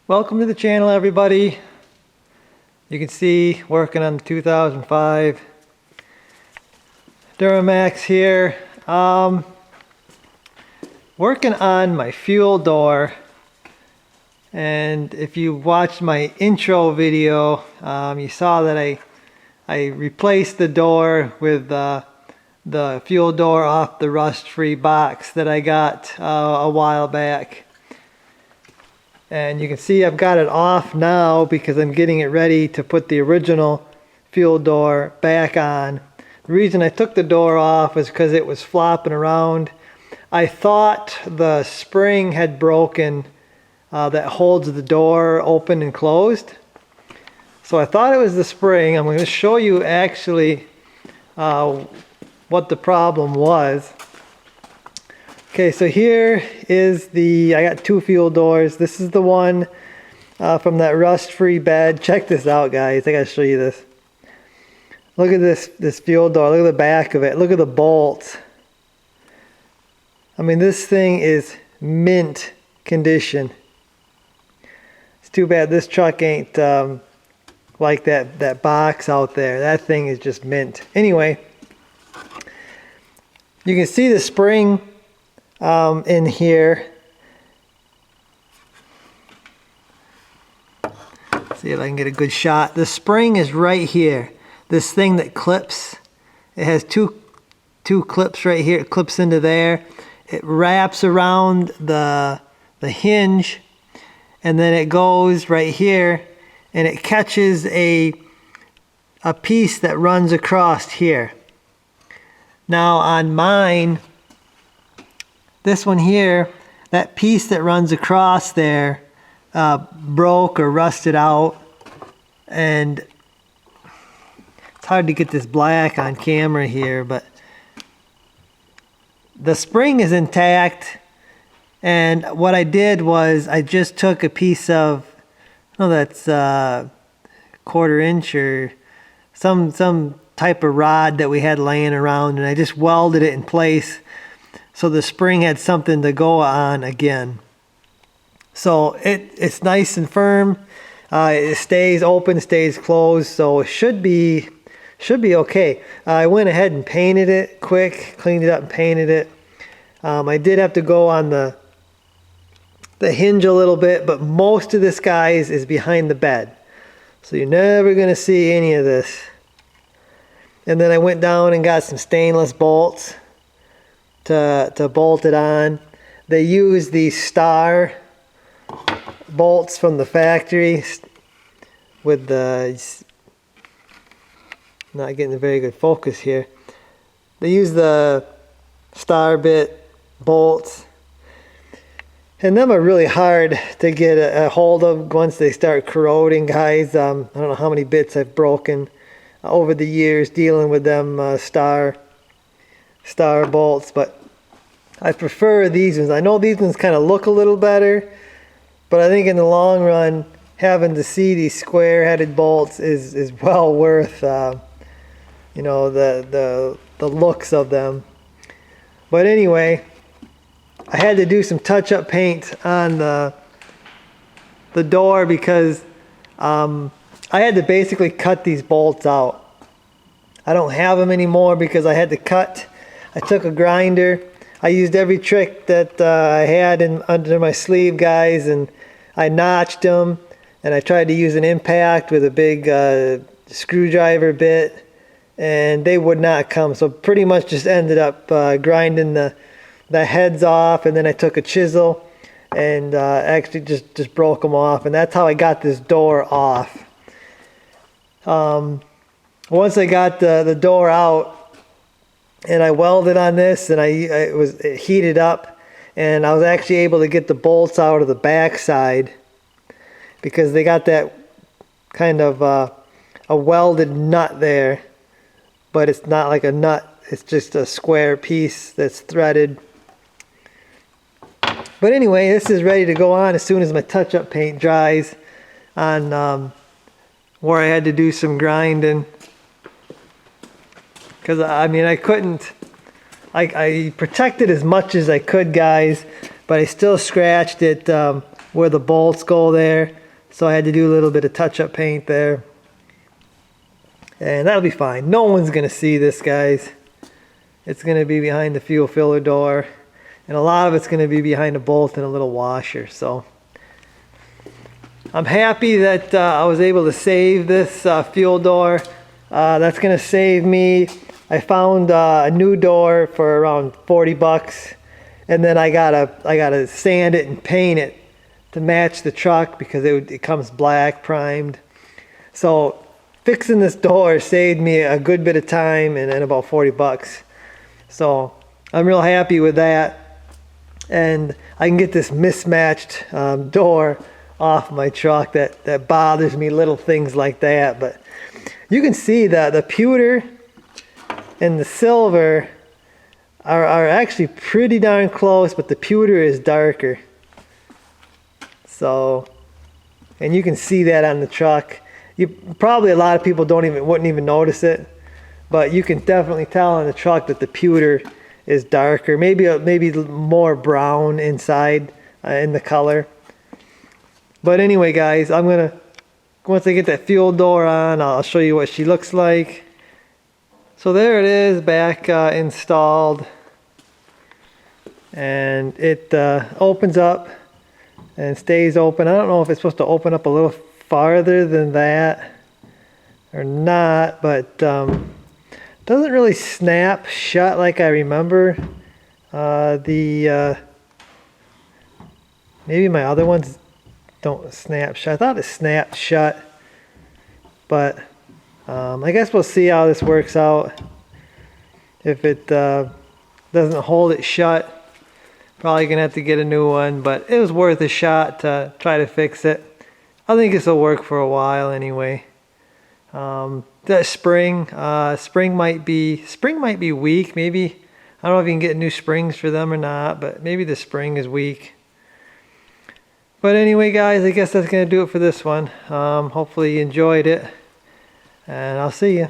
Welcome to the channel, everybody. You can see working on the 2005 Duramax here. Working on my fuel door, and if you watched my intro video, you saw that I replaced the door with the fuel door off the rust-free box that I got a while back. And you can see I've got it off now because I'm getting it ready to put the original fuel door back on. The reason I took the door off is because it was flopping around. I thought the spring had broken that holds the door open and closed. So I thought it was the spring. I'm going to show you actually what the problem was. Okay, so here is I got two fuel doors. This is the one from that rust-free bed. Check this out, guys. I gotta show you this. Look at this fuel door. Look at the back of it. Look at the bolts. I mean, this thing is mint condition. It's too bad this truck ain't like that box out there. That thing is just mint. Anyway, you can see the spring in here. See if I can get a good shot. The spring is right here. This thing that clips, it has two clips right here. It clips into there. It wraps around the hinge, and then it goes right here, and it catches a piece that runs across here. Now on mine, this one here, that piece that runs across there broke or rusted out, and it's hard to get this black on camera here, but the spring is intact. And what I did was I just took a piece of, oh, that's a 1/4 inch or some type of rod that we had laying around, and I just welded it in place so the spring had something to go on again. So it's nice and firm. It stays open, stays closed, so it should be okay. I went ahead and painted it quick, cleaned it up and painted it. I did have to go on the hinge a little bit, but most of this, guys, is behind the bed. So you're never going to see any of this. And then I went down and got some stainless bolts to bolt it on. They use these star bolts from the factory with the, not getting a very good focus here. They use the star bit bolts, and them are really hard to get a hold of once they start corroding, guys. I don't know how many bits I've broken over the years dealing with them star bolts, but I prefer these ones. I know these ones kind of look a little better, but I think in the long run, having to see these square-headed bolts is well worth you know, the looks of them. But anyway, I had to do some touch-up paint on the door because I had to basically cut these bolts out. I don't have them anymore because I had to cut. I took a grinder. I used every trick that I had under my sleeve, guys, and I notched them, and I tried to use an impact with a big screwdriver bit, and they would not come. So pretty much just ended up grinding the heads off, and then I took a chisel and actually just broke them off, and that's how I got this door off. Once I got the door out, and I welded on this, and it heated up, and I was actually able to get the bolts out of the back side because they got that kind of a welded nut there, but it's not like a nut, it's just a square piece that's threaded. But anyway, this is ready to go on as soon as my touch-up paint dries on where I had to do some grinding. Because I mean, I couldn't, I protected as much as I could, guys, but I still scratched it where the bolts go there. So I had to do a little bit of touch-up paint there. And that'll be fine. No one's going to see this, guys. It's going to be behind the fuel filler door. And a lot of it's going to be behind a bolt and a little washer. So I'm happy that I was able to save this fuel door. That's going to save me. I found a new door for around 40 bucks. And then I gotta sand it and paint it to match the truck because it comes black primed. So fixing this door saved me a good bit of time and about 40 bucks. So I'm real happy with that. And I can get this mismatched door off my truck. That bothers me, little things like that. But you can see that the pewter and the silver are actually pretty darn close, but the pewter is darker. So, and you can see that on the truck. Probably a lot of people wouldn't even notice it, but you can definitely tell on the truck that the pewter is darker, maybe more brown inside in the color. But anyway, guys, once I get that fuel door on, I'll show you what she looks like. So there it is, back installed, and it opens up and stays open. I don't know if it's supposed to open up a little farther than that or not, but doesn't really snap shut like I remember. Maybe my other ones don't snap shut. I thought it snapped shut, but I guess we'll see how this works out. If it doesn't hold it shut, probably gonna have to get a new one, but it was worth a shot to try to fix it. I think this will work for a while anyway. That spring might be weak. Maybe, I don't know if you can get new springs for them or not, but maybe the spring is weak. But anyway, guys, I guess that's gonna do it for this one. Hopefully you enjoyed it, and I'll see you.